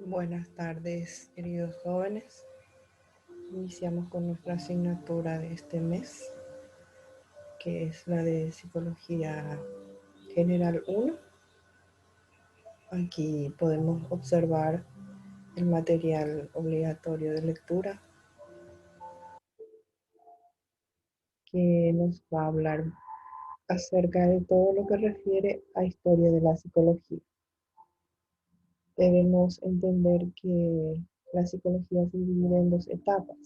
Buenas tardes, queridos jóvenes. Iniciamos con nuestra asignatura de este mes, que es la de Psicología General 1. Aquí podemos observar el material obligatorio de lectura que nos va a hablar acerca de todo lo que refiere a historia de la psicología. Debemos entender que la psicología se divide en dos etapas,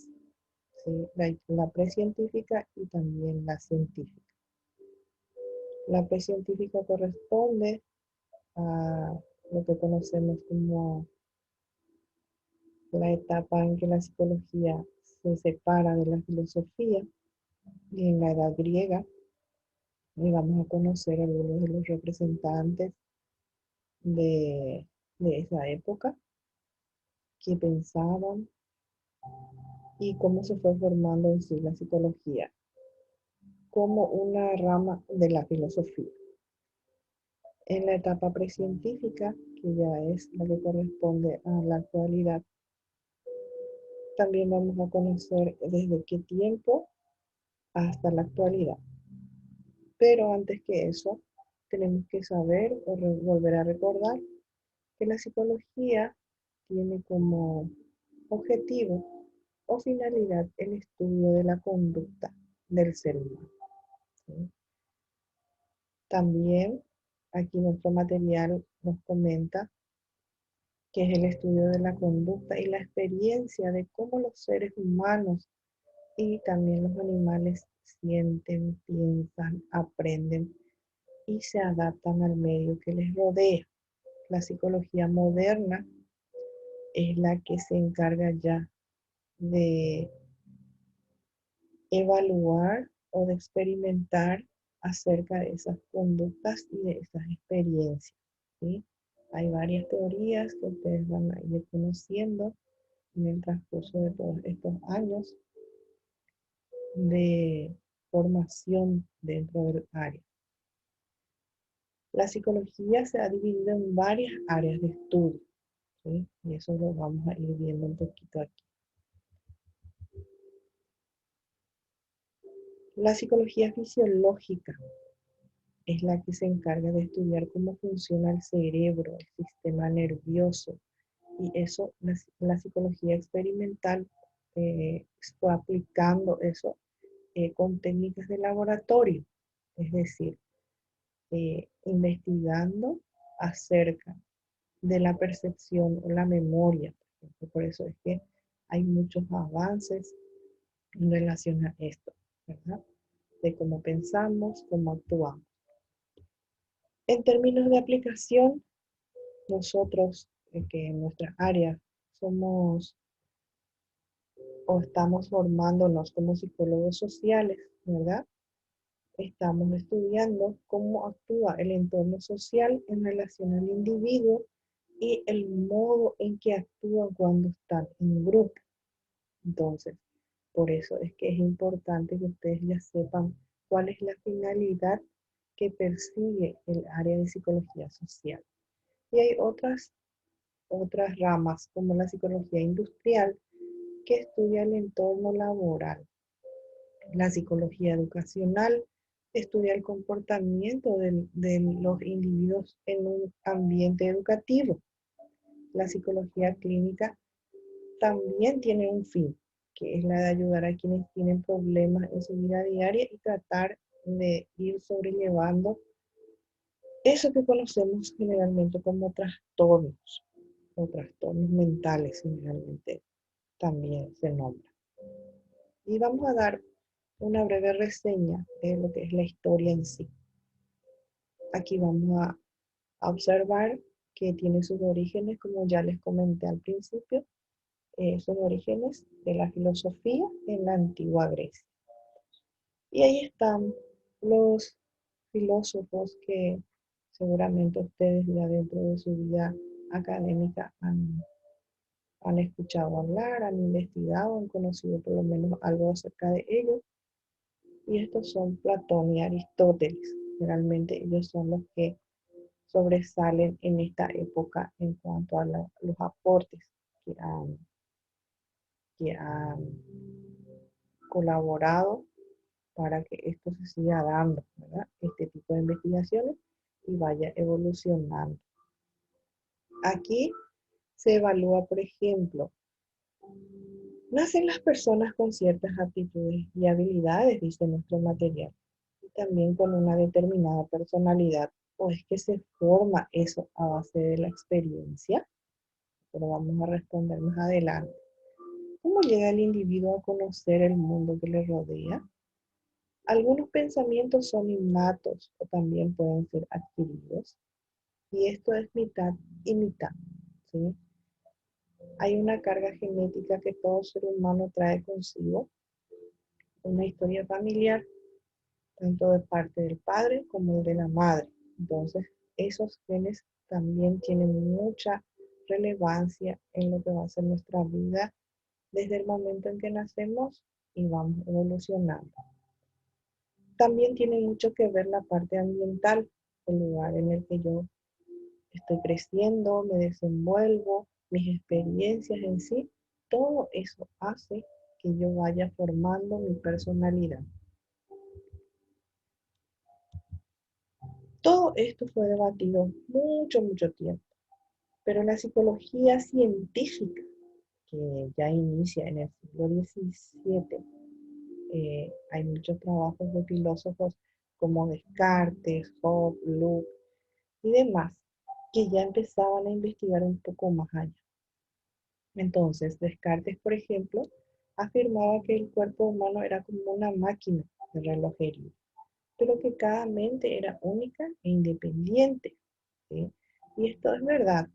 ¿sí? La precientífica y también la científica. La precientífica corresponde a lo que conocemos como la etapa en que la psicología se separa de la filosofía, y en la edad griega, y vamos a conocer algunos de los representantes de, de esa época, que pensaban y cómo se fue formando en sí la psicología como una rama de la filosofía. En la etapa precientífica, que ya es la que corresponde a la actualidad, también vamos a conocer desde qué tiempo hasta la actualidad. Pero antes que eso, tenemos que saber o volver a recordar que la psicología tiene como objetivo o finalidad el estudio de la conducta del ser humano, ¿sí? También aquí nuestro material nos comenta que es el estudio de la conducta y la experiencia de cómo los seres humanos y también los animales sienten, piensan, aprenden y se adaptan al medio que les rodea. La psicología moderna es la que se encarga ya de evaluar o de experimentar acerca de esas conductas y de esas experiencias, ¿sí? Hay varias teorías que ustedes van a ir conociendo en el transcurso de todos estos años de formación dentro del área. La psicología se ha dividido en varias áreas de estudio, ¿sí? Y eso lo vamos a ir viendo un poquito aquí. La psicología fisiológica es la que se encarga de estudiar cómo funciona el cerebro, el sistema nervioso, y eso la psicología experimental fue aplicando eso con técnicas de laboratorio, es decir, investigando acerca de la percepción o la memoria. Por eso es que hay muchos avances en relación a esto, ¿verdad? De cómo pensamos, cómo actuamos. En términos de aplicación, nosotros que en nuestra área somos o estamos formándonos como psicólogos sociales, ¿verdad? Estamos estudiando cómo actúa el entorno social en relación al individuo y el modo en que actúan cuando están en grupo. Entonces, por eso es que es importante que ustedes ya sepan cuál es la finalidad que persigue el área de psicología social. Y hay otras ramas como la psicología industrial que estudia el entorno laboral. La psicología educacional estudia el comportamiento de los individuos en un ambiente educativo. La psicología clínica también tiene un fin, que es la de ayudar a quienes tienen problemas en su vida diaria y tratar de ir sobrellevando eso que conocemos generalmente como trastornos o trastornos mentales generalmente también se nombra. Y vamos a dar una breve reseña de lo que es la historia en sí. Aquí vamos a observar que tiene sus orígenes, como ya les comenté al principio, sus orígenes de la filosofía en la antigua Grecia. Y ahí están los filósofos que seguramente ustedes ya dentro de su vida académica han escuchado hablar, han investigado, han conocido por lo menos algo acerca de ellos. Y estos son Platón y Aristóteles. Generalmente ellos son los que sobresalen en esta época en cuanto a los aportes que han colaborado para que esto se siga dando, ¿verdad? Este tipo de investigaciones y vaya evolucionando. Aquí se evalúa, por ejemplo, nacen las personas con ciertas aptitudes y habilidades, dice nuestro material, y también con una determinada personalidad, o es que se forma eso a base de la experiencia, pero vamos a responder más adelante. ¿Cómo llega el individuo a conocer el mundo que le rodea? Algunos pensamientos son innatos o también pueden ser adquiridos, y esto es mitad y mitad, ¿sí? Hay una carga genética que todo ser humano trae consigo, una historia familiar, tanto de parte del padre como de la madre. Entonces, esos genes también tienen mucha relevancia en lo que va a ser nuestra vida desde el momento en que nacemos y vamos evolucionando. También tiene mucho que ver la parte ambiental, el lugar en el que yo estoy creciendo, me desenvuelvo, mis experiencias en sí, todo eso hace que yo vaya formando mi personalidad. Todo esto fue debatido mucho tiempo, pero la psicología científica, que ya inicia en el siglo XVII, hay muchos trabajos de filósofos como Descartes, Hobbes, Locke y demás, que ya empezaban a investigar un poco más allá. Entonces, Descartes, por ejemplo, afirmaba que el cuerpo humano era como una máquina de relojería, pero que cada mente era única e independiente, ¿sí? Y esto es verdad.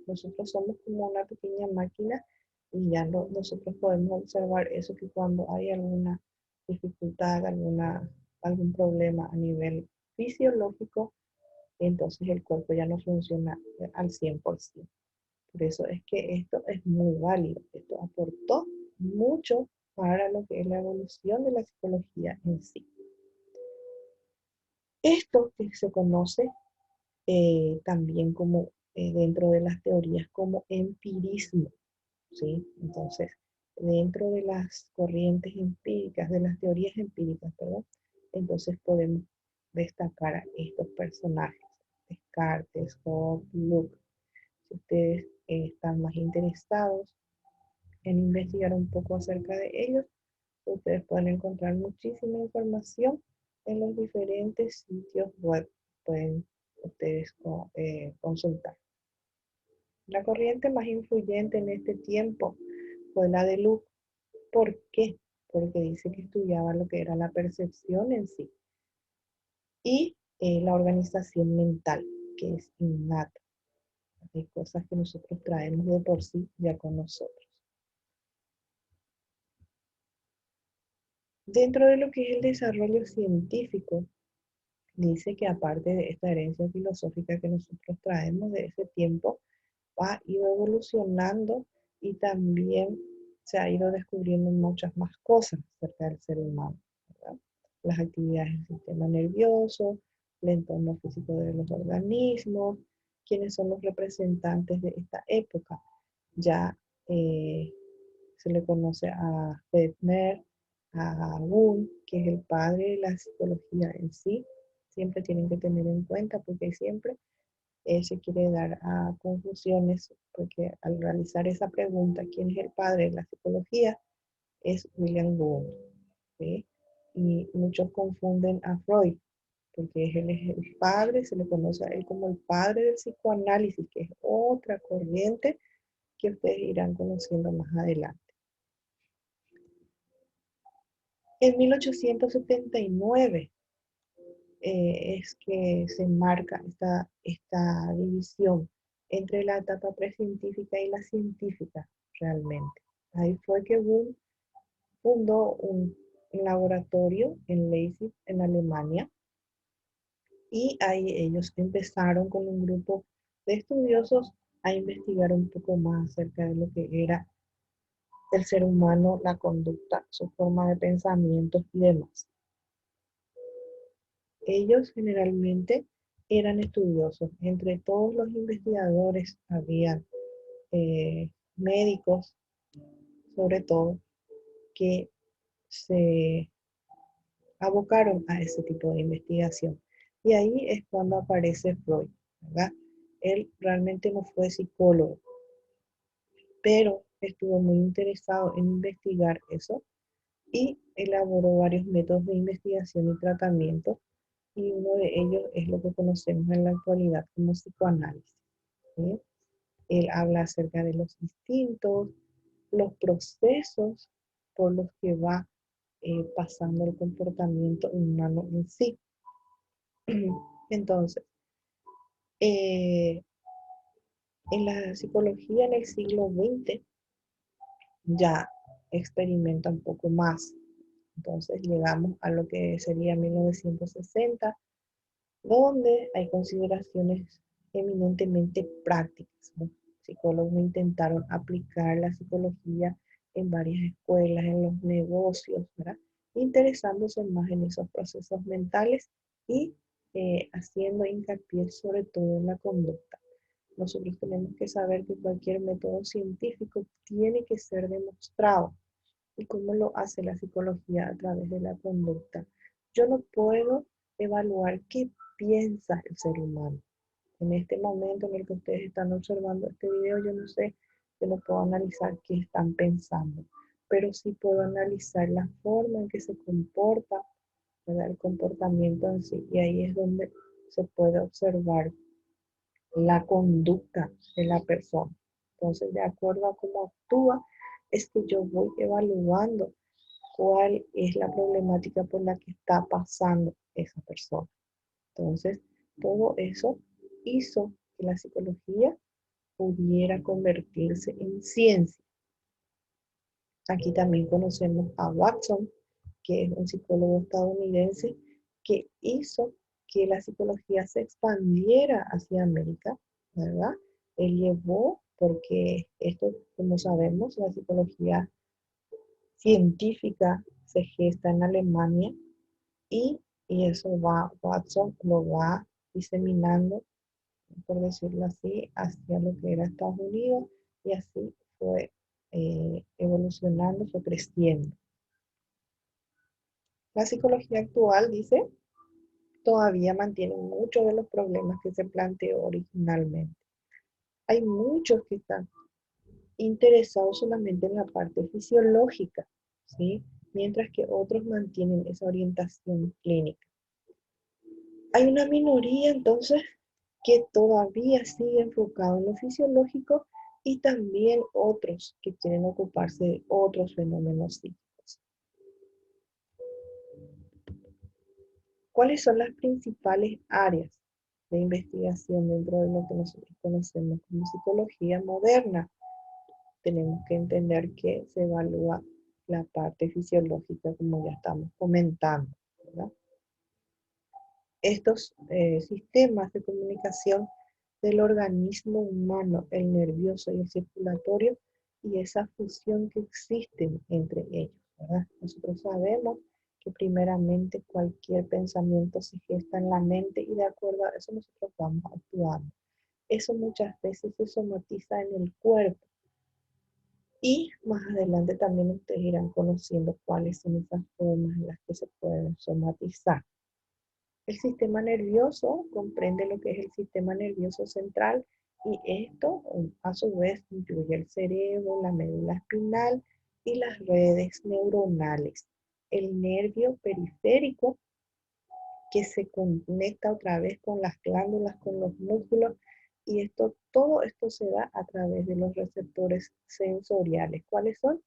Nosotros somos como una pequeña máquina y ya nosotros podemos observar eso, que cuando hay alguna dificultad, algún problema a nivel fisiológico, entonces el cuerpo ya no funciona al 100%. Por eso es que esto es muy válido. Esto aportó mucho para lo que es la evolución de la psicología en sí. Esto que se conoce también como dentro de las teorías como empirismo, ¿sí? Entonces, dentro de las corrientes empíricas, de las teorías empíricas, perdón, entonces podemos destacar a estos personajes, Descartes, Hobbes, Locke. Si ustedes están más interesados en investigar un poco acerca de ellos, ustedes pueden encontrar muchísima información en los diferentes sitios web. Pueden ustedes consultar. La corriente más influyente en este tiempo fue la de Luke. ¿Por qué? Porque dice que estudiaba lo que era la percepción en sí y la organización mental, que es innata. Hay cosas que nosotros traemos de por sí ya con nosotros. Dentro de lo que es el desarrollo científico, dice que aparte de esta herencia filosófica que nosotros traemos de ese tiempo, ha ido evolucionando y también se ha ido descubriendo muchas más cosas acerca del ser humano, ¿verdad? Las actividades del sistema nervioso, el entorno físico de los organismos, quiénes son los representantes de esta época. Ya se le conoce a Fechner, a Wundt, que es el padre de la psicología en sí. Siempre tienen que tener en cuenta porque siempre se quiere dar a confusiones, porque al realizar esa pregunta, ¿quién es el padre de la psicología? Es William Wundt, ¿sí? Y muchos confunden a Freud, porque él es el padre, se le conoce a él como el padre del psicoanálisis, que es otra corriente que ustedes irán conociendo más adelante. En 1879 es que se marca esta división entre la etapa precientífica y la científica realmente. Ahí fue que Bohm fundó un laboratorio en Leipzig, en Alemania, y ahí ellos empezaron con un grupo de estudiosos a investigar un poco más acerca de lo que era el ser humano, la conducta, su forma de pensamientos y demás. Ellos generalmente eran estudiosos. Entre todos los investigadores había médicos, sobre todo, que se abocaron a ese tipo de investigación. Y ahí es cuando aparece Freud, ¿verdad? Él realmente no fue psicólogo, pero estuvo muy interesado en investigar eso y elaboró varios métodos de investigación y tratamiento, y uno de ellos es lo que conocemos en la actualidad como psicoanálisis, ¿sí? Él habla acerca de los instintos, los procesos por los que va pasando el comportamiento humano en sí. Entonces, eh, en la psicología en el siglo XX ya experimenta un poco más. Entonces llegamos a lo que sería 1960, donde hay consideraciones eminentemente prácticas, ¿no? Psicólogos intentaron aplicar la psicología en varias escuelas, en los negocios, ¿verdad? Interesándose más en esos procesos mentales y haciendo hincapié sobre todo en la conducta. Nosotros tenemos que saber que cualquier método científico tiene que ser demostrado. ¿Y cómo lo hace la psicología? A través de la conducta. Yo no puedo evaluar qué piensa el ser humano. En este momento en el que ustedes están observando este video, yo no sé, yo no puedo analizar qué están pensando, pero sí puedo analizar la forma en que se comporta, ¿verdad? El comportamiento en sí. Y ahí es donde se puede observar la conducta de la persona. Entonces, de acuerdo a cómo actúa, es que yo voy evaluando cuál es la problemática por la que está pasando esa persona. Entonces, todo eso hizo que la psicología pudiera convertirse en ciencia. Aquí también conocemos a Watson, que es un psicólogo estadounidense que hizo que la psicología se expandiera hacia América, ¿verdad? Él llevó, porque esto, como sabemos, la psicología científica se gesta en Alemania, y, y eso va, Watson lo va diseminando, por decirlo así, hacia lo que era Estados Unidos, y así fue evolucionando, fue creciendo. La psicología actual, dice, todavía mantiene muchos de los problemas que se planteó originalmente. Hay muchos que están interesados solamente en la parte fisiológica, ¿sí? Mientras que otros mantienen esa orientación clínica. Hay una minoría entonces que todavía sigue enfocado en lo fisiológico, y también otros que quieren ocuparse de otros fenómenos psíquicos. ¿Cuáles son las principales áreas de investigación dentro de lo que nosotros conocemos como psicología moderna? Tenemos que entender que se evalúa la parte fisiológica, como ya estamos comentando, ¿verdad? Estos sistemas de comunicación del organismo humano, el nervioso y el circulatorio, y esa fusión que existe entre ellos, ¿verdad? Nosotros sabemos que primeramente cualquier pensamiento se gesta en la mente, y de acuerdo a eso nosotros vamos actuando. Eso muchas veces se somatiza en el cuerpo, y más adelante también ustedes irán conociendo cuáles son esas formas en las que se pueden somatizar. El sistema nervioso comprende lo que es el sistema nervioso central, y esto a su vez incluye el cerebro, la médula espinal y las redes neuronales. El nervio periférico, que se conecta otra vez con las glándulas, con los músculos, y todo esto se da a través de los receptores sensoriales. ¿Cuáles son?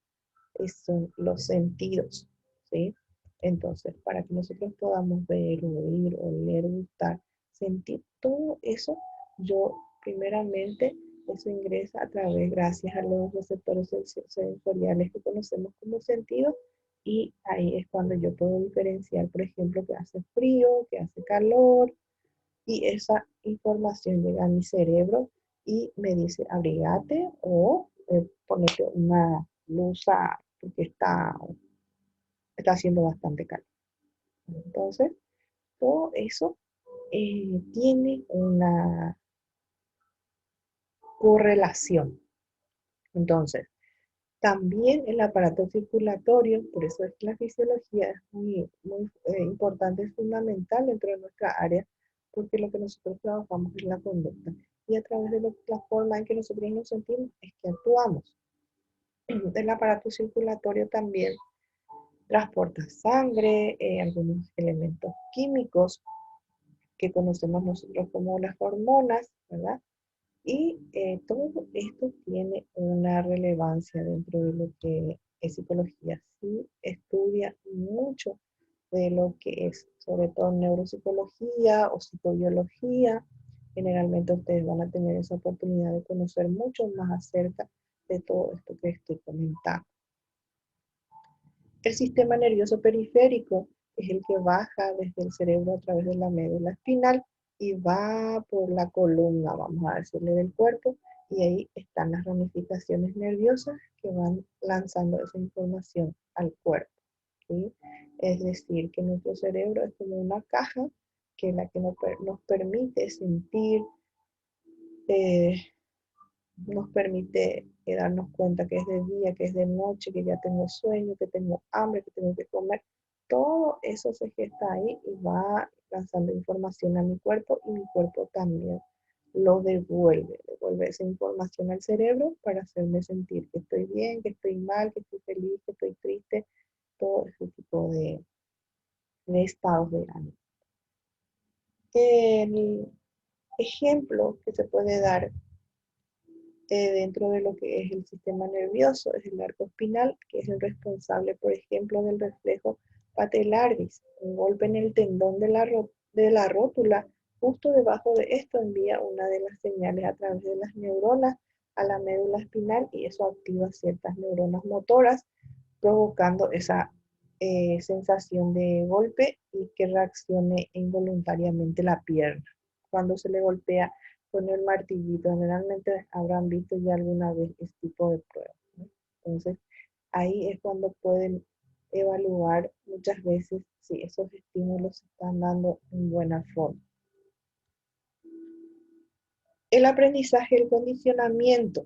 Son los sentidos, ¿sí? Entonces, para que nosotros podamos ver, oír, oler, gustar, sentir todo eso, yo primeramente, eso ingresa a través, gracias a los receptores sensoriales que conocemos como sentidos, y ahí es cuando yo puedo diferenciar, por ejemplo, que hace frío, que hace calor, y esa información llega a mi cerebro y me dice abrigate, o ponete una blusa porque está haciendo bastante calor. Entonces, todo eso tiene una correlación. Entonces, también el aparato circulatorio, por eso es que la fisiología es muy importante, es fundamental dentro de nuestra área, porque lo que nosotros trabajamos es la conducta. Y a través de la forma en que nosotros nos sentimos es que actuamos. El aparato circulatorio también transporta sangre, algunos elementos químicos que conocemos nosotros como las hormonas, ¿verdad? Y todo esto tiene una relevancia dentro de lo que es psicología. Sí estudia mucho de lo que es, sobre todo neuropsicología o psicobiología. Generalmente ustedes van a tener esa oportunidad de conocer mucho más acerca de todo esto que estoy comentando. El sistema nervioso periférico es el que baja desde el cerebro a través de la médula espinal y va por la columna, vamos a decirle, del cuerpo, y ahí están las ramificaciones nerviosas que van lanzando esa información al cuerpo, ¿sí? Es decir, que nuestro cerebro es como una caja que es la que nos permite sentir, eh, nos permite darnos cuenta que es de día, que es de noche, que ya tengo sueño, que tengo hambre, que tengo que comer. Todo eso se gesta ahí y va lanzando información a mi cuerpo y mi cuerpo también lo devuelve esa información al cerebro para hacerme sentir que estoy bien, que estoy mal, que estoy feliz, que estoy triste, todo ese tipo de estados de ánimo. El ejemplo que se puede dar dentro de lo que es el sistema nervioso, es el arco espinal, que es el responsable, por ejemplo, del reflejo patellaris. Un golpe en el tendón de la rótula, justo debajo de esto envía una de las señales a través de las neuronas a la médula espinal y eso activa ciertas neuronas motoras, provocando esa sensación de golpe y que reaccione involuntariamente la pierna. Cuando se le golpea con el martillito, generalmente habrán visto ya alguna vez este tipo de pruebas, ¿no? Entonces, ahí es cuando pueden evaluar muchas veces si esos estímulos se están dando en buena forma. El aprendizaje, el condicionamiento.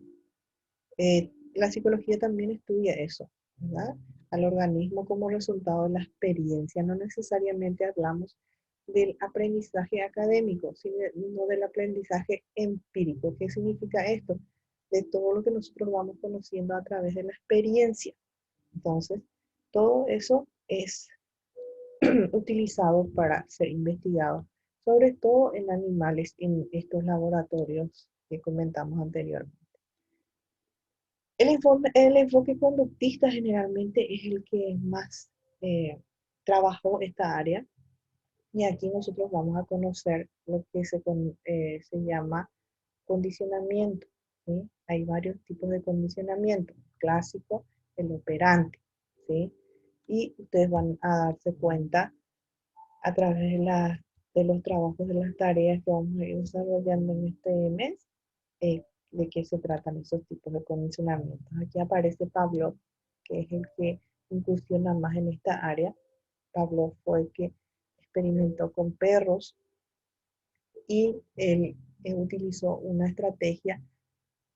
La psicología también estudia eso, ¿verdad? Al organismo como resultado de la experiencia. No necesariamente hablamos del aprendizaje académico, sino del aprendizaje empírico. ¿Qué significa esto? De todo lo que nosotros vamos conociendo a través de la experiencia. Entonces, todo eso es utilizado para ser investigado, sobre todo en animales, en estos laboratorios que comentamos anteriormente. El enfoque conductista generalmente es el que más trabajó esta área y aquí nosotros vamos a conocer lo que se llama condicionamiento, ¿sí? Hay varios tipos de condicionamiento, clásico, el operante, ¿sí? Y ustedes van a darse cuenta a través de los trabajos, de las tareas que vamos a ir desarrollando en este mes, de qué se tratan esos tipos de condicionamientos. Aquí aparece Pavlov, que es el que incursiona más en esta área. Pavlov fue el que experimentó con perros y él utilizó una estrategia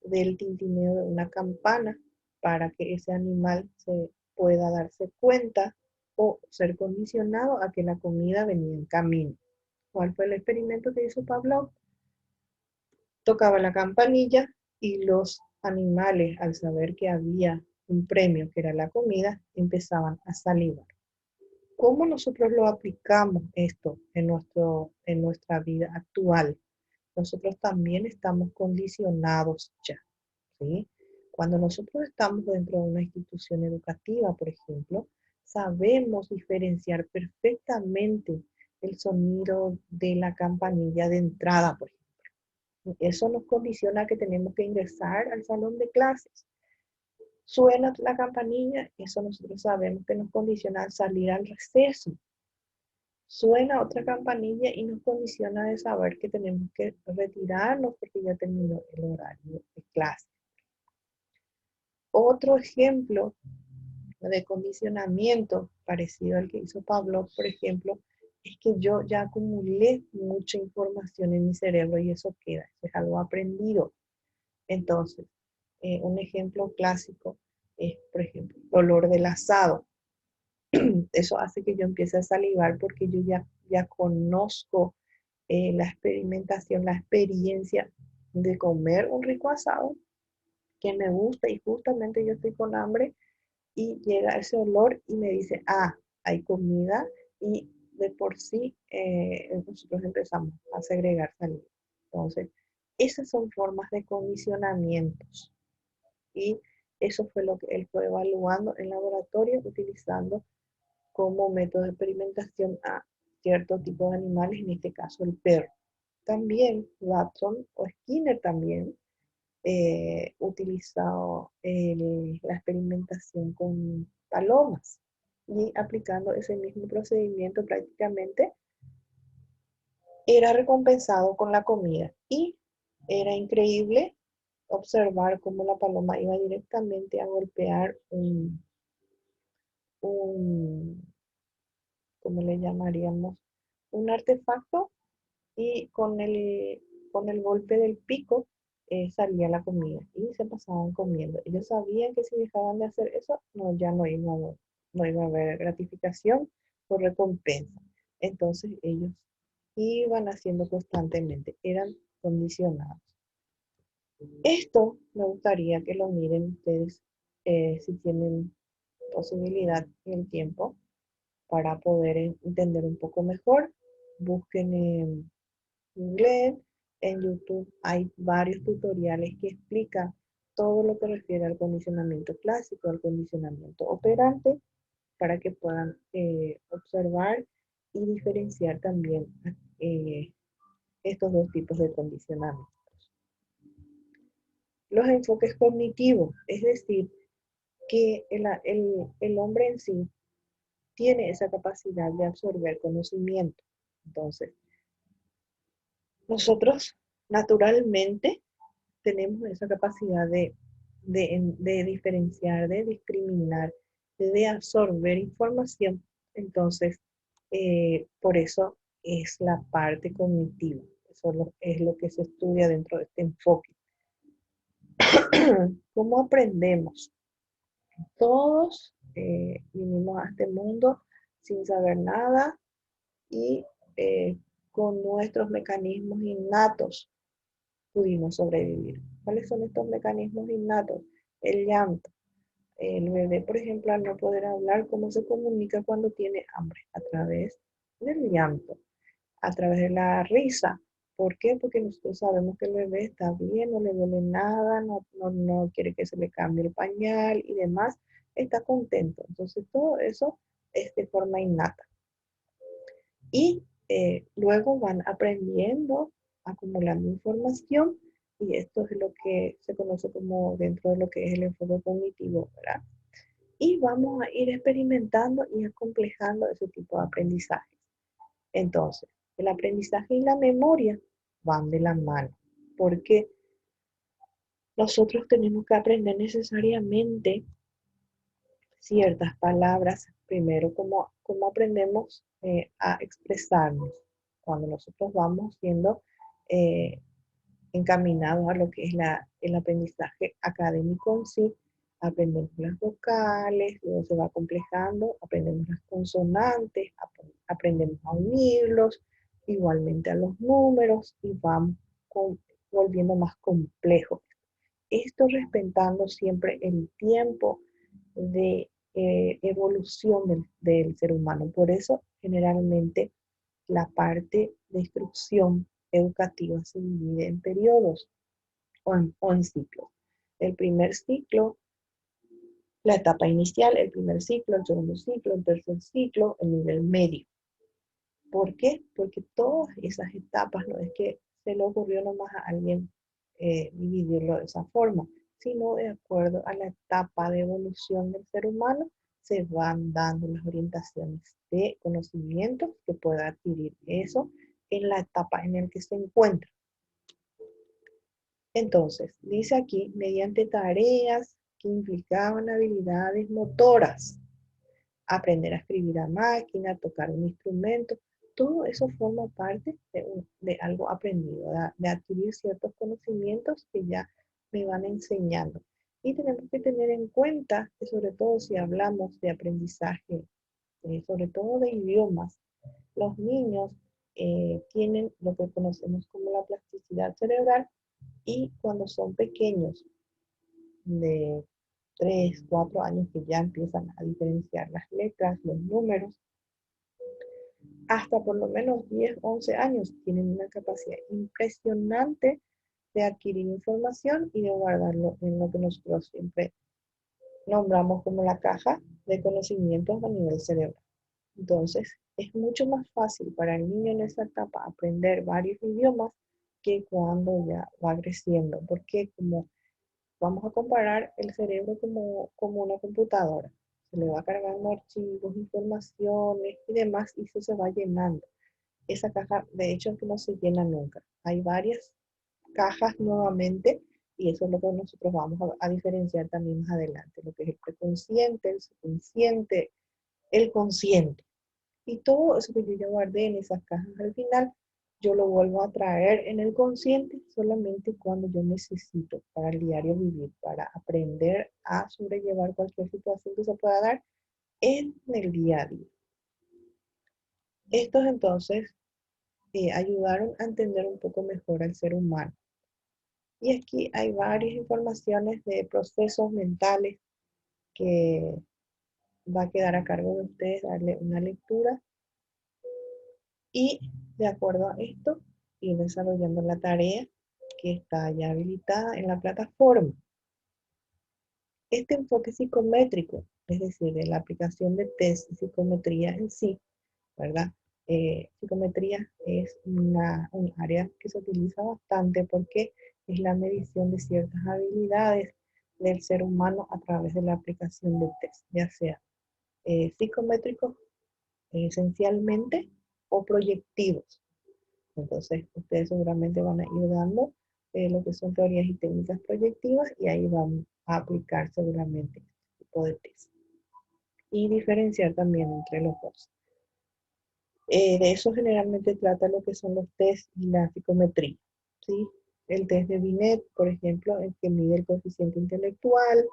del tintineo de una campana para que ese animal se pueda darse cuenta o ser condicionado a que la comida venía en camino. ¿Cuál fue el experimento que hizo Pavlov? Tocaba la campanilla y los animales, al saber que había un premio, que era la comida, empezaban a salivar. ¿Cómo nosotros lo aplicamos esto en nuestra vida actual? Nosotros también estamos condicionados ya, ¿sí? Cuando nosotros estamos dentro de una institución educativa, por ejemplo, sabemos diferenciar perfectamente el sonido de la campanilla de entrada, por ejemplo. Eso nos condiciona a que tenemos que ingresar al salón de clases. Suena la campanilla, eso nosotros sabemos que nos condiciona a salir al receso. Suena otra campanilla y nos condiciona de saber que tenemos que retirarnos porque ya terminó el horario de clase. Otro ejemplo de condicionamiento parecido al que hizo Pablo, por ejemplo, es que yo ya acumulé mucha información en mi cerebro y eso queda, eso es algo aprendido. Entonces, un ejemplo clásico es, por ejemplo, el olor del asado. Eso hace que yo empiece a salivar porque yo ya conozco la experimentación, la experiencia de comer un rico asado que me gusta y justamente yo estoy con hambre y llega ese olor y me dice, ah, hay comida y de por sí nosotros empezamos a segregar saliva. Entonces, esas son formas de condicionamientos y eso fue lo que él fue evaluando en laboratorio utilizando como método de experimentación a ciertos tipos de animales, en este caso el perro. También Watson o Skinner también utilizado la experimentación con palomas y aplicando ese mismo procedimiento prácticamente era recompensado con la comida y era increíble observar cómo la paloma iba directamente a golpear un ¿cómo le llamaríamos? Un artefacto y con el golpe del pico salía la comida y se pasaban comiendo. Ellos sabían que si dejaban de hacer eso, no, ya no iba a haber gratificación por recompensa. Entonces ellos iban haciendo constantemente, eran condicionados. Esto me gustaría que lo miren ustedes si tienen posibilidad y el tiempo para poder entender un poco mejor. Busquen en inglés, en YouTube hay varios tutoriales que explican todo lo que refiere al condicionamiento clásico, al condicionamiento operante, para que puedan observar y diferenciar también eh, estos dos tipos de condicionamiento. Los enfoques cognitivos, es decir, que el hombre en sí tiene esa capacidad de absorber conocimiento. Entonces, nosotros naturalmente tenemos esa capacidad de diferenciar, de discriminar, de absorber información. Entonces, por eso es la parte cognitiva. Eso es lo que se estudia dentro de este enfoque. ¿Cómo aprendemos? Todos vinimos a este mundo sin saber nada y con nuestros mecanismos innatos pudimos sobrevivir. ¿Cuáles son estos mecanismos innatos? El llanto. El bebé, por ejemplo, al no poder hablar, ¿cómo se comunica cuando tiene hambre? A través del llanto, a través de la risa. ¿Por qué? Porque nosotros sabemos que el bebé está bien, no le duele nada, no quiere que se le cambie el pañal y demás, está contento. Entonces, todo eso es de forma innata. Y luego van aprendiendo, acumulando información, y esto es lo que se conoce como dentro de lo que es el enfoque cognitivo, ¿verdad? Y vamos a ir experimentando y acomplejando ese tipo de aprendizaje. Entonces, el aprendizaje y la memoria van de la mano, porque nosotros tenemos que aprender necesariamente ciertas palabras, primero cómo aprendemos a expresarnos. Cuando nosotros vamos siendo eh, encaminados a lo que es el aprendizaje académico en sí, aprendemos las vocales, luego se va complejando, aprendemos las consonantes, aprendemos a unirlos, igualmente a los números y vamos volviendo más complejos. Esto respetando siempre el tiempo de evolución del ser humano. Por eso, generalmente, la parte de instrucción educativa se divide en periodos o en ciclos. El primer ciclo, la etapa inicial, el primer ciclo, el segundo ciclo, el tercer ciclo, el nivel medio. ¿Por qué? Porque todas esas etapas no es que se le ocurrió nomás a alguien dividirlo de esa forma, sino de acuerdo a la etapa de evolución del ser humano, se van dando las orientaciones de conocimientos que pueda adquirir eso en la etapa en la que se encuentra. Entonces, dice aquí, mediante tareas que implicaban habilidades motoras, aprender a escribir a máquina, tocar un instrumento, todo eso forma parte de algo aprendido, de adquirir ciertos conocimientos que ya me van enseñando. Y tenemos que tener en cuenta que sobre todo si hablamos de aprendizaje, sobre todo de idiomas, los niños tienen lo que conocemos como la plasticidad cerebral y cuando son pequeños, de 3, 4 años, que ya empiezan a diferenciar las letras, los números, hasta por lo menos 10, 11 años, tienen una capacidad impresionante de adquirir información y de guardarlo en lo que nosotros siempre nombramos como la caja de conocimientos a nivel cerebral. Entonces, es mucho más fácil para el niño en esa etapa aprender varios idiomas que cuando ya va creciendo, porque como vamos a comparar el cerebro como una computadora, se le va cargando archivos, informaciones y demás, y eso se va llenando. Esa caja, de hecho, es que no se llena nunca. Hay varias cajas nuevamente y eso es lo que nosotros vamos a diferenciar también más adelante, lo que es el preconsciente, el subconsciente, el consciente. Y todo eso que yo ya guardé en esas cajas al final, yo lo vuelvo a traer en el consciente solamente cuando yo necesito para el diario vivir, para aprender a sobrellevar cualquier situación que se pueda dar en el día a día. Estos entonces ayudaron a entender un poco mejor al ser humano. Y aquí hay varias informaciones de procesos mentales que va a quedar a cargo de ustedes darle una lectura y de acuerdo a esto ir desarrollando la tarea que está ya habilitada en la plataforma. Este enfoque psicométrico, es decir, de la aplicación de test y psicometría en sí, ¿verdad? Psicometría es un área que se utiliza bastante porque es la medición de ciertas habilidades del ser humano a través de la aplicación de test, ya sea psicométricos esencialmente o proyectivos. Entonces, ustedes seguramente van a ir dando lo que son teorías y técnicas proyectivas y ahí van a aplicar seguramente este tipo de test. Y diferenciar también entre los dos. De eso generalmente trata lo que son los test y la psicometría. ¿Sí? El test de Binet, por ejemplo, el que mide el coeficiente intelectual,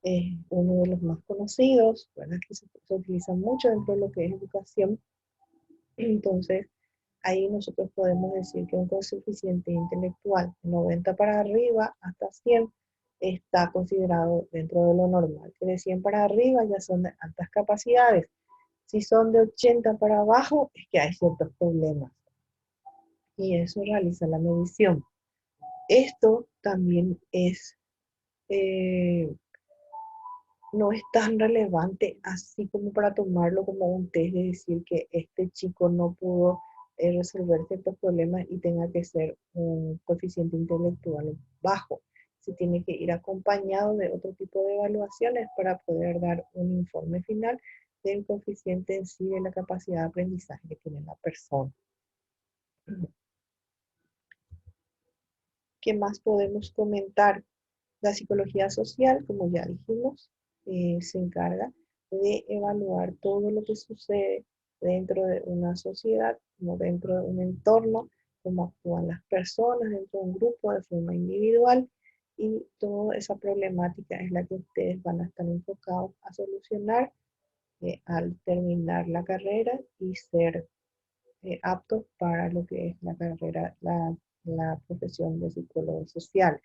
es uno de los más conocidos, ¿verdad? Que se utiliza mucho dentro de lo que es educación. Entonces, ahí nosotros podemos decir que un coeficiente intelectual de 90 para arriba hasta 100 está considerado dentro de lo normal, que de 100 para arriba ya son de altas capacidades. Si son de 80 para abajo, es que hay ciertos problemas. Y eso realiza la medición. Esto también eh, no es tan relevante así como para tomarlo como un test de decir que este chico no pudo resolver ciertos problemas y tenga que ser un coeficiente intelectual bajo. Se tiene que ir acompañado de otro tipo de evaluaciones para poder dar un informe final del coeficiente en sí de la capacidad de aprendizaje que tiene la persona. ¿Qué más podemos comentar? La psicología social, como ya dijimos, se encarga de evaluar todo lo que sucede dentro de una sociedad, como dentro de un entorno, cómo actúan las personas dentro de un grupo de forma individual y toda esa problemática es la que ustedes van a estar enfocados a solucionar al terminar la carrera y ser aptos para lo que es la carrera, la profesión de psicólogo social.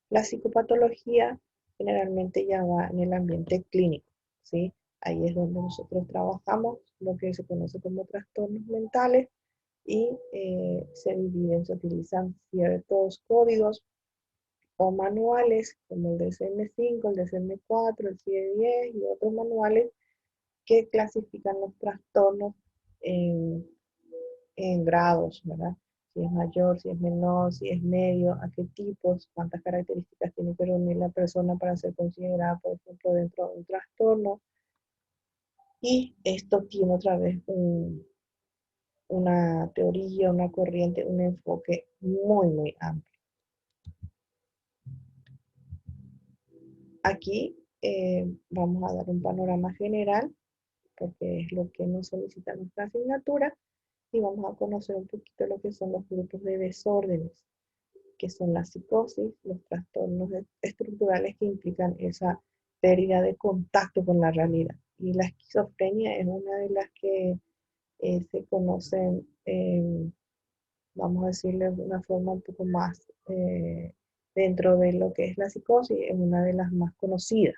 La psicopatología generalmente ya va en el ambiente clínico, ¿sí? Ahí es donde nosotros trabajamos lo que se conoce como trastornos mentales y se dividen, se utilizan ciertos códigos o manuales como el DSM-5, el DSM-4, el CIE-10 y otros manuales que clasifican los trastornos en grados, ¿verdad? Si es mayor, si es menor, si es medio, a qué tipos, cuántas características tiene que reunir la persona para ser considerada, por ejemplo, dentro de un trastorno. Y esto tiene otra vez una teoría, una corriente, un enfoque muy, muy amplio. Aquí vamos a dar un panorama general, porque es lo que nos solicita nuestra asignatura, y vamos a conocer un poquito lo que son los grupos de desórdenes, que son la psicosis, los trastornos estructurales que implican esa pérdida de contacto con la realidad. Y la esquizofrenia es una de las que se conocen, vamos a decirle de una forma un poco más dentro de lo que es la psicosis, es una de las más conocidas.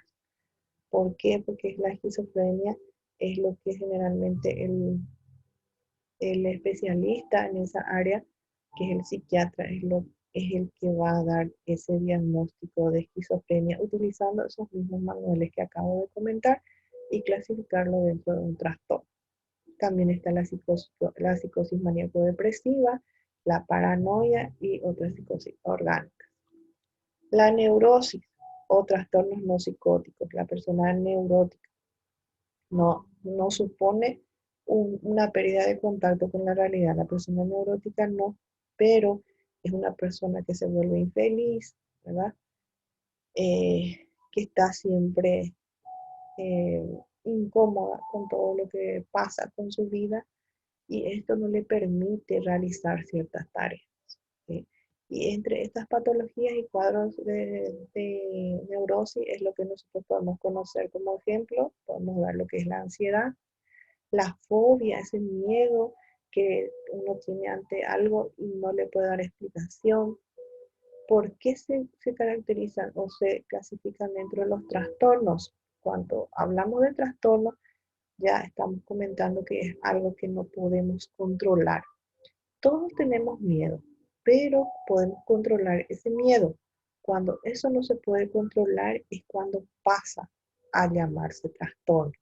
¿Por qué? Porque la esquizofrenia es lo que generalmente el especialista en esa área, que es el psiquiatra, es el que va a dar ese diagnóstico de esquizofrenia utilizando esos mismos manuales que acabo de comentar y clasificarlo dentro de un trastorno. También está la psicosis maníaco-depresiva, la paranoia y otras psicosis orgánicas. La neurosis o trastornos no psicóticos. La persona neurótica no supone una pérdida de contacto con la realidad. La persona neurótica no, pero es una persona que se vuelve infeliz, ¿verdad? Que está siempre eh, incómoda con todo lo que pasa con su vida y esto no le permite realizar ciertas tareas. ¿Sí? Y entre estas patologías y cuadros de neurosis es lo que nosotros podemos conocer como ejemplo, podemos ver lo que es la ansiedad, la fobia, ese miedo que uno tiene ante algo y no le puede dar explicación. ¿Por qué se caracterizan o se clasifican dentro de los trastornos? Cuando hablamos de trastornos, ya estamos comentando que es algo que no podemos controlar. Todos tenemos miedo, pero podemos controlar ese miedo. Cuando eso no se puede controlar es cuando pasa a llamarse trastorno.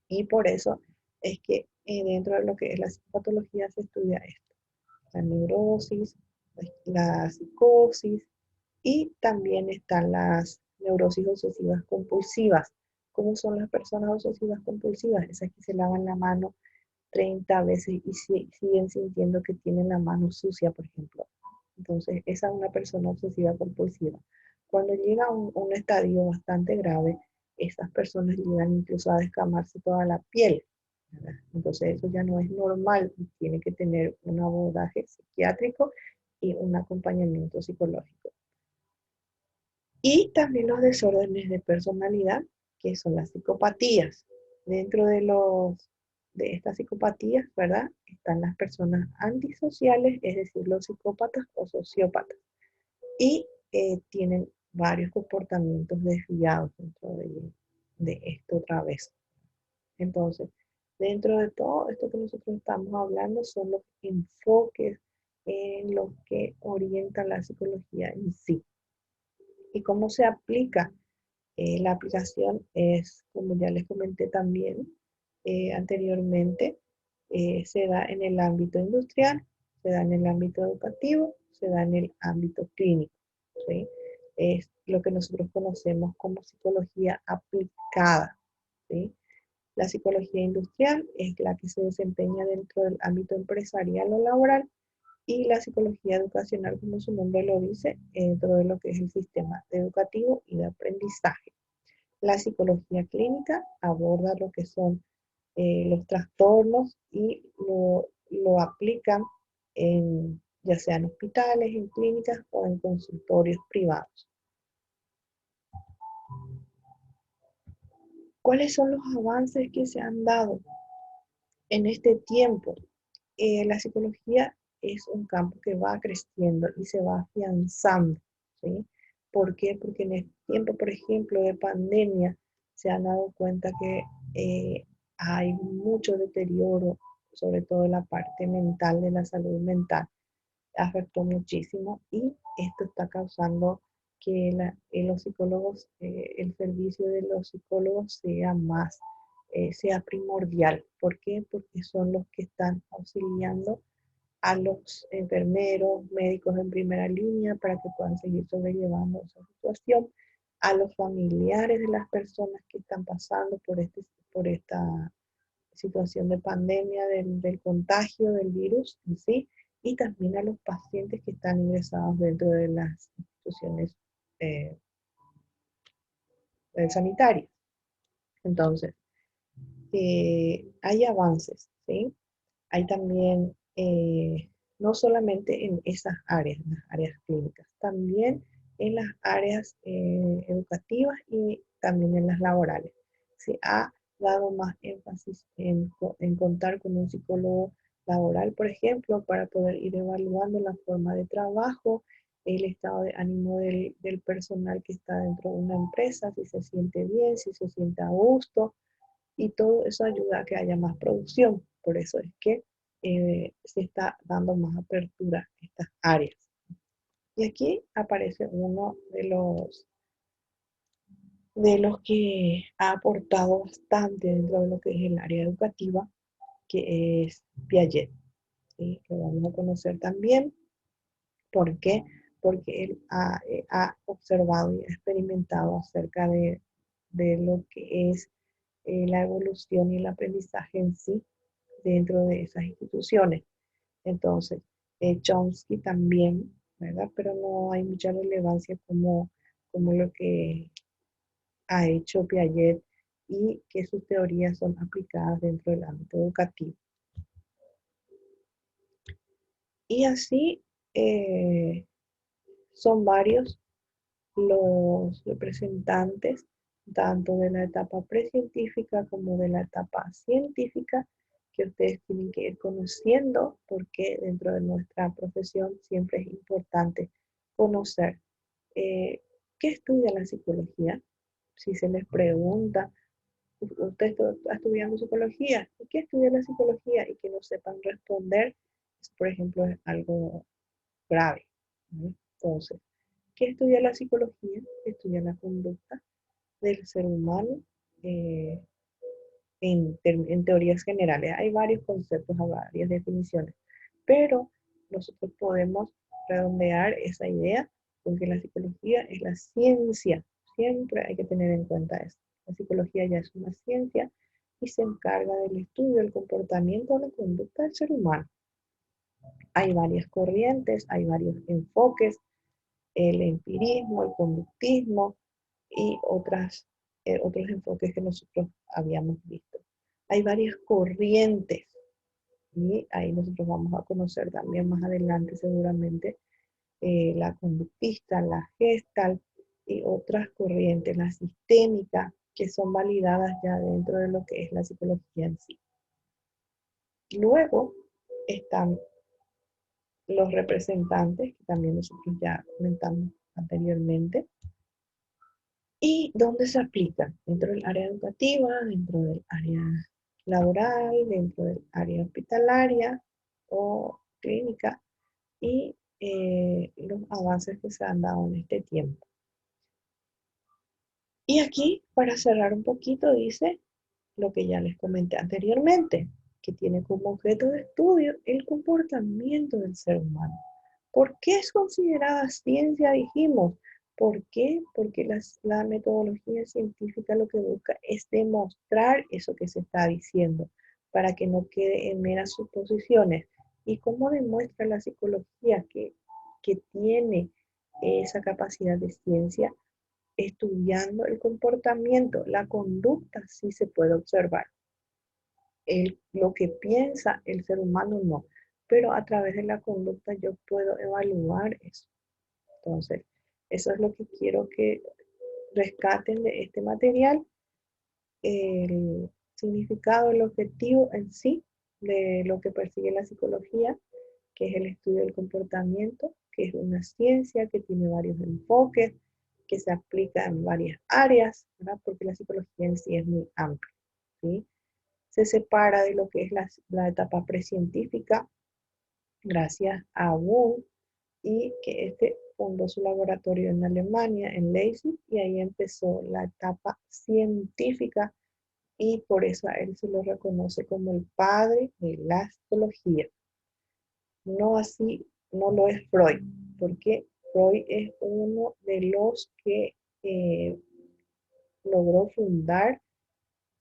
Y por eso es que dentro de lo que es la psicopatología se estudia esto. La neurosis, la psicosis y también están las neurosis obsesivas compulsivas. ¿Cómo son las personas obsesivas compulsivas? Esas que se lavan la mano 30 veces y siguen sintiendo que tienen la mano sucia, por ejemplo. Entonces, esa es una persona obsesiva compulsiva. Cuando llega a un estadio bastante grave, estas personas llegan incluso a descamarse toda la piel, ¿verdad? Entonces, eso ya no es normal y tiene que tener un abordaje psiquiátrico y un acompañamiento psicológico. Y también los desórdenes de personalidad, que son las psicopatías. Dentro de estas psicopatías, ¿verdad? Están las personas antisociales, es decir, los psicópatas o sociópatas. Y tienen varios comportamientos desviados dentro de esto otra vez. Entonces, dentro de todo esto que nosotros estamos hablando son los enfoques en los que orienta la psicología en sí. ¿Y cómo se aplica? La aplicación es, como ya les comenté también anteriormente, se da en el ámbito industrial, se da en el ámbito educativo, se da en el ámbito clínico. ¿Sí? Es lo que nosotros conocemos como psicología aplicada. ¿Sí? La psicología industrial es la que se desempeña dentro del ámbito empresarial o laboral y la psicología educacional, como su nombre lo dice, dentro de lo que es el sistema educativo y de aprendizaje. La psicología clínica aborda lo que son los trastornos y lo aplican ya sea en hospitales, en clínicas o en consultorios privados. ¿Cuáles son los avances que se han dado en este tiempo? La psicología es un campo que va creciendo y se va afianzando, ¿sí? ¿Por qué? Porque en este tiempo, por ejemplo, de pandemia, se han dado cuenta que hay mucho deterioro, sobre todo en la parte mental, de la salud mental. Afectó muchísimo y esto está causando que los psicólogos, el servicio de los psicólogos sea más, sea primordial. ¿Por qué? Porque son los que están auxiliando a los enfermeros, médicos en primera línea para que puedan seguir sobrellevando esa situación, a los familiares de las personas que están pasando por esta situación de pandemia, del contagio del virus en sí, y también a los pacientes que están ingresados dentro de las instituciones eh, sanitarias. Entonces, hay avances, ¿sí? Hay también, no solamente en esas áreas, en las áreas clínicas, también en las áreas educativas y también en las laborales. Se ha dado más énfasis en contar con un psicólogo laboral, por ejemplo, para poder ir evaluando la forma de trabajo, el estado de ánimo del personal que está dentro de una empresa, si se siente bien, si se siente a gusto, y todo eso ayuda a que haya más producción. Por eso es que se está dando más apertura a estas áreas. Y aquí aparece uno de los que ha aportado bastante dentro de lo que es el área educativa, que es Piaget. ¿Sí? Lo vamos a conocer también. ¿Por qué? Porque él ha observado y ha experimentado acerca de lo que es la evolución y el aprendizaje en sí dentro de esas instituciones. Entonces, Chomsky también, ¿verdad? Pero no hay mucha relevancia como lo que ha hecho Piaget y que sus teorías son aplicadas dentro del ámbito educativo. Y así son varios los representantes tanto de la etapa precientífica como de la etapa científica que ustedes tienen que ir conociendo porque dentro de nuestra profesión siempre es importante conocer eh, qué estudia la psicología. Si se les pregunta, usted está estudiando psicología, ¿y qué estudia la psicología? Y que no sepan responder, por ejemplo, es algo grave, ¿no? Entonces, ¿qué estudia la psicología? Estudia la conducta del ser humano eh, en teorías generales. Hay varios conceptos, hay varias definiciones, pero nosotros podemos redondear esa idea con que la psicología es la ciencia. Siempre hay que tener en cuenta eso. La psicología ya es una ciencia y se encarga del estudio del comportamiento o la conducta del ser humano. Hay varias corrientes, hay varios enfoques, el empirismo, el conductismo y otros enfoques que nosotros habíamos visto. Hay varias corrientes y ahí nosotros vamos a conocer también más adelante seguramente la conductista, la gestal y otras corrientes, la sistémica, que son validadas ya dentro de lo que es la psicología en sí. Luego están los representantes, que también nosotros ya comentamos anteriormente, y dónde se aplican dentro del área educativa, dentro del área laboral, dentro del área hospitalaria o clínica y los avances que se han dado en este tiempo. Y aquí, para cerrar un poquito, dice lo que ya les comenté anteriormente, que tiene como objeto de estudio el comportamiento del ser humano. ¿Por qué es considerada ciencia, dijimos? ¿Por qué? Porque la metodología científica lo que busca es demostrar eso que se está diciendo, para que no quede en meras suposiciones. ¿Y cómo demuestra la psicología que tiene esa capacidad de ciencia? Estudiando el comportamiento, la conducta sí se puede observar. Lo que piensa el ser humano no, pero a través de la conducta yo puedo evaluar eso. Entonces, eso es lo que quiero que rescaten de este material, el significado, el objetivo en sí de lo que persigue la psicología, que es el estudio del comportamiento, que es una ciencia que tiene varios enfoques, que se aplica en varias áreas, ¿verdad? Porque la psicología en sí es muy amplia, ¿sí? Se separa de lo que es la etapa precientífica, gracias a Wundt, y que este fundó su laboratorio en Alemania, en Leipzig, y ahí empezó la etapa científica, y por eso a él se lo reconoce como el padre de la psicología. No así, no lo es Freud, porque Freud es uno de los que logró fundar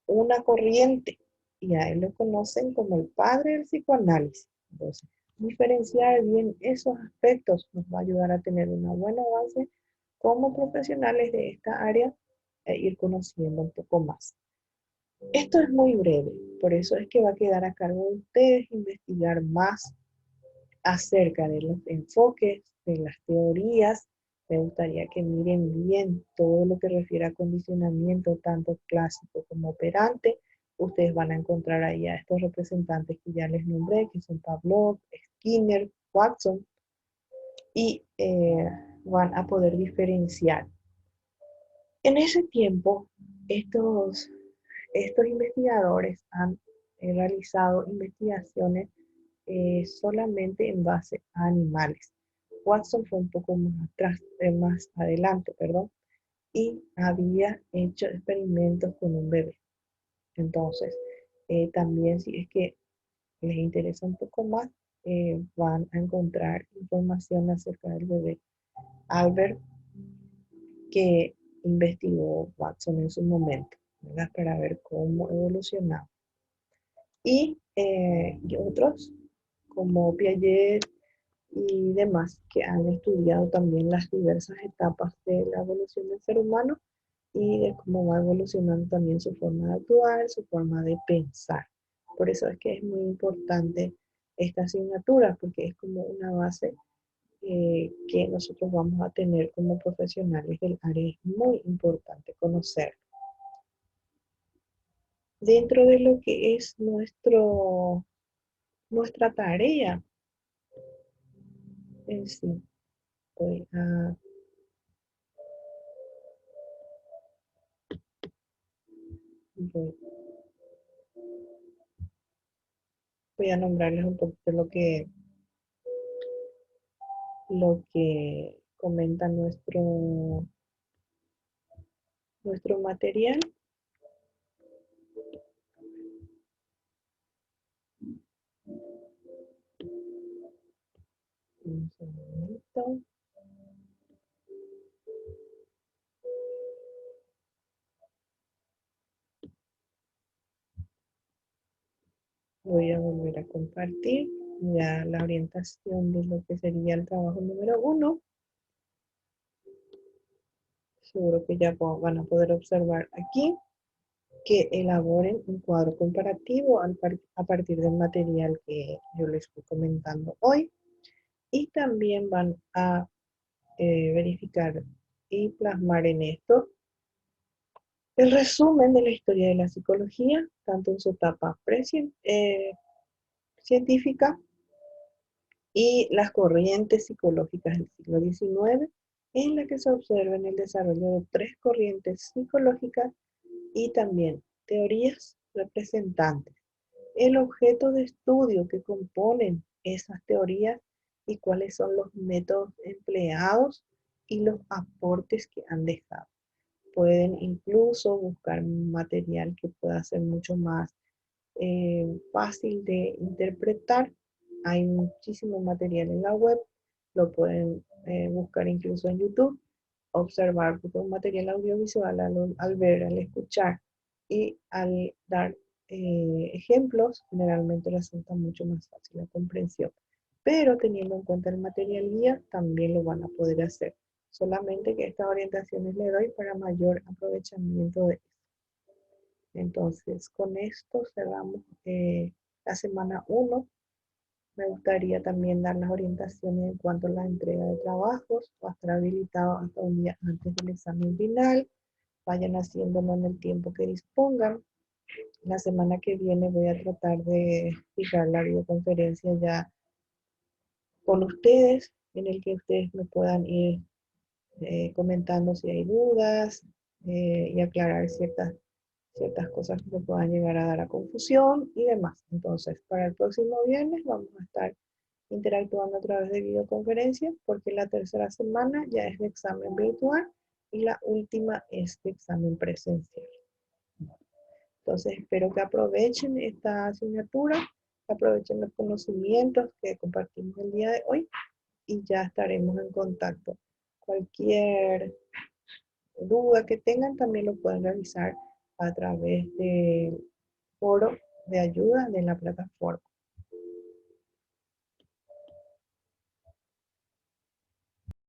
una corriente y a él lo conocen como el padre del psicoanálisis. Entonces, diferenciar bien esos aspectos nos va a ayudar a tener una buena base como profesionales de esta área e ir conociendo un poco más. Esto es muy breve, por eso es que va a quedar a cargo de ustedes investigar más acerca de los enfoques, de las teorías. Me gustaría que miren bien todo lo que refiere a condicionamiento, tanto clásico como operante. Ustedes van a encontrar ahí a estos representantes que ya les nombré, que son Pavlov, Skinner, Watson, y van a poder diferenciar. En ese tiempo, estos investigadores han realizado investigaciones solamente en base a animales. Watson fue un poco más atrás, más adelante, perdón, y había hecho experimentos con un bebé. Entonces, también si es que les interesa un poco más, van a encontrar información acerca del bebé Albert que investigó Watson en su momento, ¿verdad? Para ver cómo evolucionaba. Y otros como Piaget y demás que han estudiado también las diversas etapas de la evolución del ser humano y de cómo va evolucionando también su forma de actuar, su forma de pensar. Por eso es que es muy importante esta asignatura, porque es como una base que nosotros vamos a tener como profesionales del área. Es muy importante conocer. Dentro de lo que es nuestra tarea en sí, voy a, voy, voy a nombrarles un poquito lo que comenta nuestro material. Un segundito. Voy a volver a compartir ya la orientación de lo que sería el trabajo número 1. Seguro que ya van a poder observar aquí que elaboren un cuadro comparativo a partir del material que yo les estoy comentando hoy. Y también van a verificar y plasmar en esto el resumen de la historia de la psicología, tanto en su etapa científica y las corrientes psicológicas del siglo XIX, en la que se observa el desarrollo de 3 corrientes psicológicas y también teorías representantes, el objeto de estudio que componen esas teorías y cuáles son los métodos empleados y los aportes que han dejado. Pueden incluso buscar material que pueda ser mucho más fácil de interpretar. Hay muchísimo material en la web, lo pueden buscar incluso en YouTube, observar porque un material audiovisual al ver, al escuchar y al dar ejemplos, generalmente resulta mucho más fácil la comprensión. Pero teniendo en cuenta el material guía, también lo van a poder hacer. Solamente que estas orientaciones le doy para mayor aprovechamiento de. Entonces, con esto cerramos la semana 1. Me gustaría también dar las orientaciones en cuanto a la entrega de trabajos. Va a estar habilitado hasta un día antes del examen final. Vayan haciéndolo en el tiempo que dispongan. La semana que viene voy a tratar de fijar la videoconferencia ya con ustedes, en el que ustedes me puedan ir comentando si hay dudas y aclarar ciertas cosas que se puedan llegar a dar a confusión y demás. Entonces, para el próximo viernes vamos a estar interactuando a través de videoconferencias porque la tercera semana ya es de examen virtual y la última es de examen presencial. Entonces, espero que aprovechen esta asignatura, que aprovechen los conocimientos que compartimos el día de hoy y ya estaremos en contacto. Cualquier duda que tengan también lo pueden realizar a través del foro de ayuda de la plataforma.